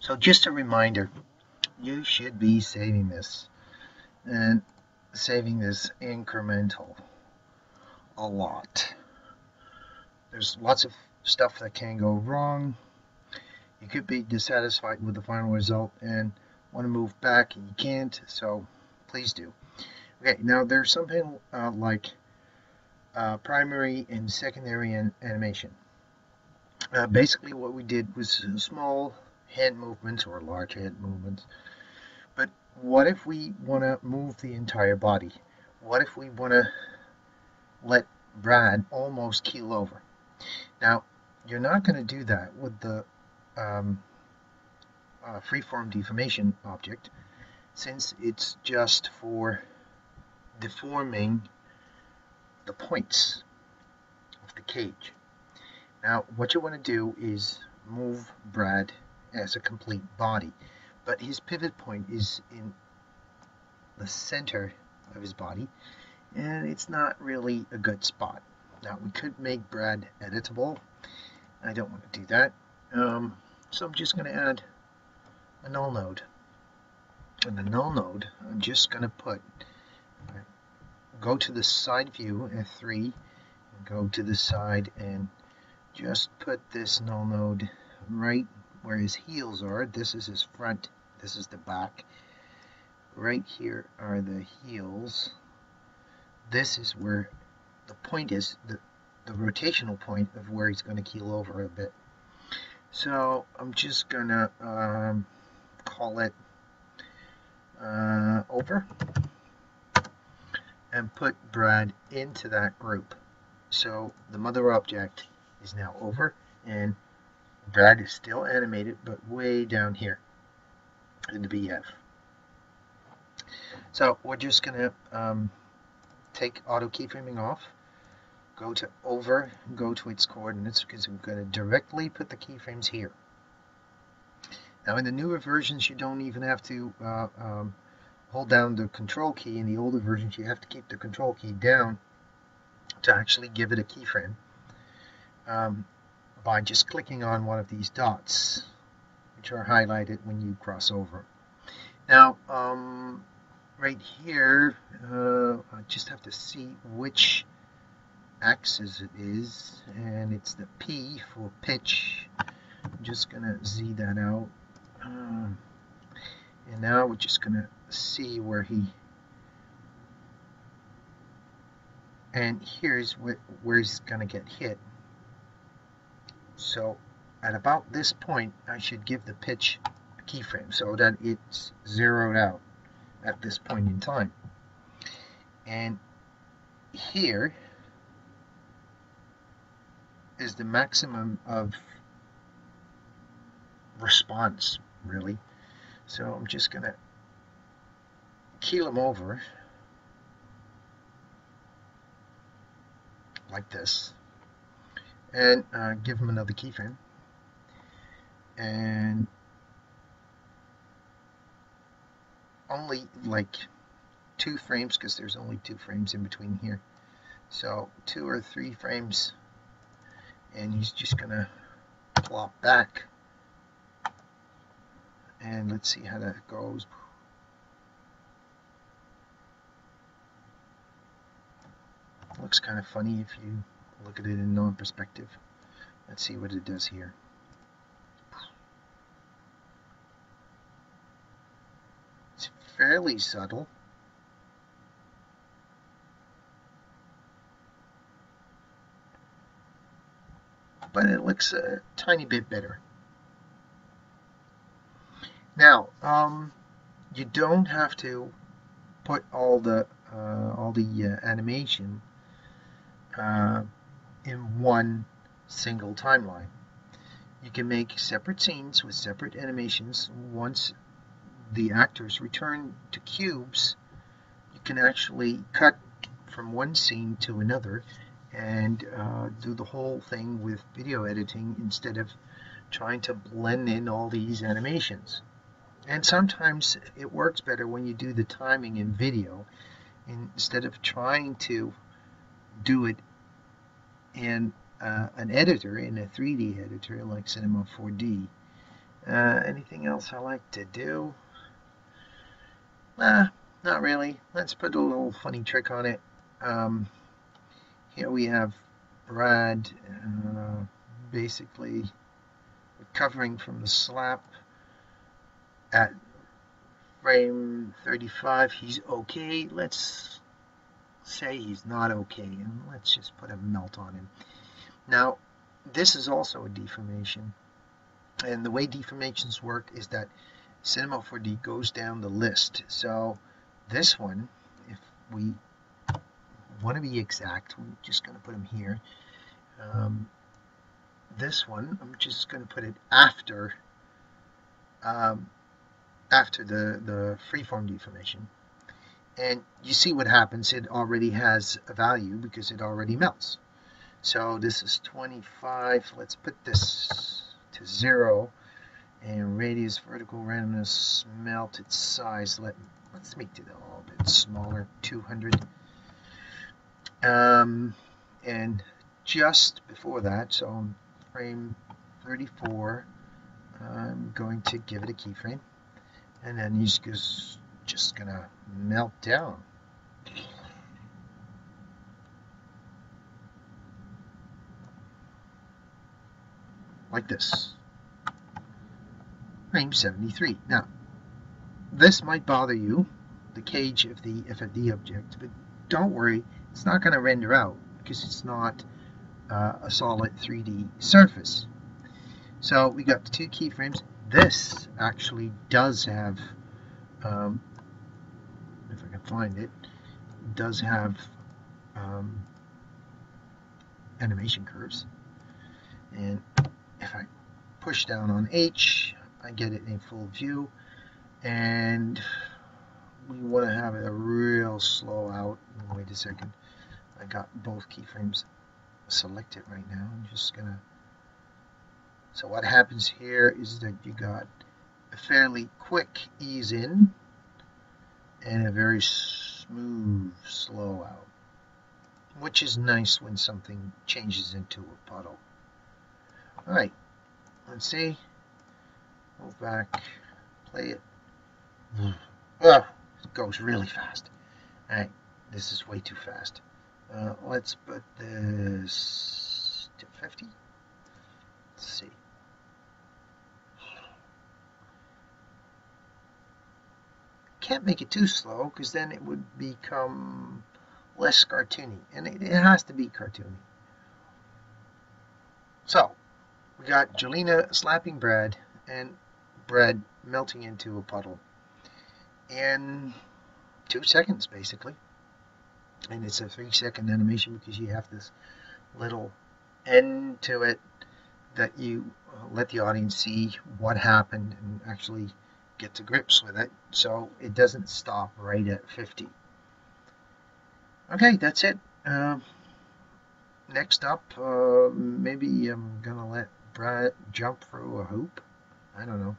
So just a reminder, you should be saving this and saving this incremental a lot. There's lots of stuff that can go wrong. You could be dissatisfied with the final result and want to move back and you can't, so please do. Okay, now there's something like primary and secondary animation. Basically what we did was small hand movements or large hand movements. But what if we want to move the entire body? What if we want to let Brad almost keel over? Now, you're not going to do that with the freeform deformation object, since it's just for deforming the points of the cage. Now, what you want to do is move Brad as a complete body, but his pivot point is in the center of his body, and it's not really a good spot. Now, we could make Brad editable. I don't want to do that. So I'm just going to add a null node. And the null node, I'm just going to go to the side view, F3, and go to the side and just put this null node right where his heels are. This is his front, this is the back. Right here are the heels. This is where the point is, the rotational point of where he's going to keel over a bit. So I'm just going to call it over and put Brad into that group. So the mother object is now over and Brad is still animated, but way down here in the BF. So we're just going to take auto keyframing off, go to over, go to its coordinates, because we're going to directly put the keyframes here. Now in the newer versions you don't even have to hold down the control key. In the older versions you have to keep the control key down to actually give it a keyframe by just clicking on one of these dots, which are highlighted when you cross over. Now right here I just have to see which axis it is, and it's the P for pitch. I'm just gonna Z that out, and now we're just gonna see where and here's where he's gonna get hit. So at about this point I should give the pitch a keyframe so that it's zeroed out at this point in time. And here is the maximum of response, really. So I'm just going to keel him over like this and give him another keyframe. And only like 2 frames, because there's only 2 frames in between here. So 2 or 3 frames, and he's just gonna plop back. And let's see how that goes. Looks kind of funny if you look at it in non-perspective. Let's see what it does here. It's fairly subtle. But it looks a tiny bit better. Now, you don't have to put all the animation in one single timeline. You can make separate scenes with separate animations. Once the actors return to cubes, you can actually cut from one scene to another and do the whole thing with video editing instead of trying to blend in all these animations. And sometimes it works better when you do the timing in video instead of trying to do it in an editor, in a 3D editor like Cinema 4D. Anything else I like to do? Nah, not really. Let's put a little funny trick on it. Here we have Brad basically recovering from the slap at frame 35. He's okay. Let's say he's not okay, and let's just put a melt on him. Now, this is also a deformation, and the way deformations work is that Cinema 4D goes down the list. So this one, if we want to be exact, we're just going to put him here. This one, I'm just going to put it after the freeform deformation. And you see what happens. It already has a value because it already melts. So this is 25. Let's put this to 0. And radius, vertical randomness, melted size. Let's make it a little bit smaller, 200. And just before that, so on frame 34, I'm going to give it a keyframe. And then he's just going to melt down. Like this. Frame 73. Now, this might bother you, the cage of the FFD object, but don't worry, it's not going to render out because it's not a solid 3D surface. So we got the two keyframes. This actually does have, if I can find it, does have animation curves. And if I push down on H, I get it in full view, and we want to have it a real slow out. Wait a second, I got both keyframes selected right now. I'm just gonna, so what happens here is that you got a fairly quick ease in and a very smooth slow out, which is nice when something changes into a puddle. Alright, let's see. Move back, play it. Oh, it goes really fast. Alright, this is way too fast. Let's put this to 50. Let's see. Can't make it too slow because then it would become less cartoony, and it has to be cartoony. So we got Jolena slapping Brad and Brad melting into a puddle in 2 seconds basically, and it's a 3-second animation because you have this little end to it that you let the audience see what happened and actually get to grips with it, so it doesn't stop right at 50. Okay, that's it. Next up, maybe I'm gonna let Brad jump through a hoop. I don't know.